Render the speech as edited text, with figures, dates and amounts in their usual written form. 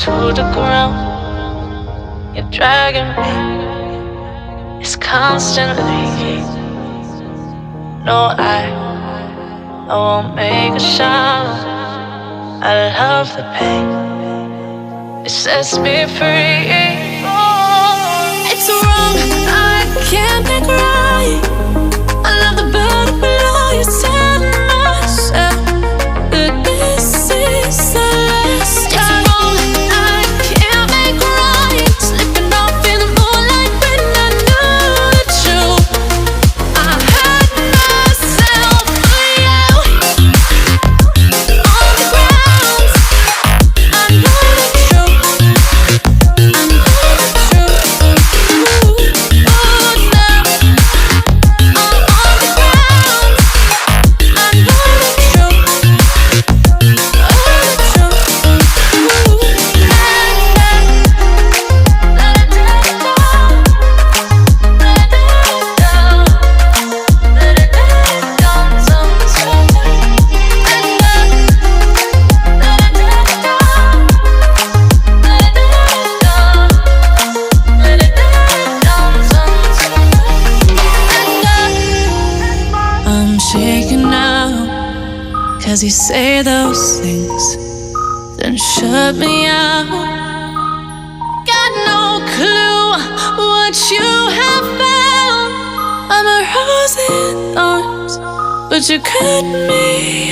to the ground. You're dragging me, it's constantly. No, I won't make a sound. I love the pain, it sets me free. It's wrong, I can't make right. I love the bird below you, tell myself that this is the last time. It's wrong, I can't make right. Slipping off in the moonlight when I knew the truth. I hurt myself for you. On the ground, I know the truth. I know the truth. I'm shaking now, 'cause you say those things, then shut me out. Got no clue what you have found. I'm a rose in thorns, but you cut me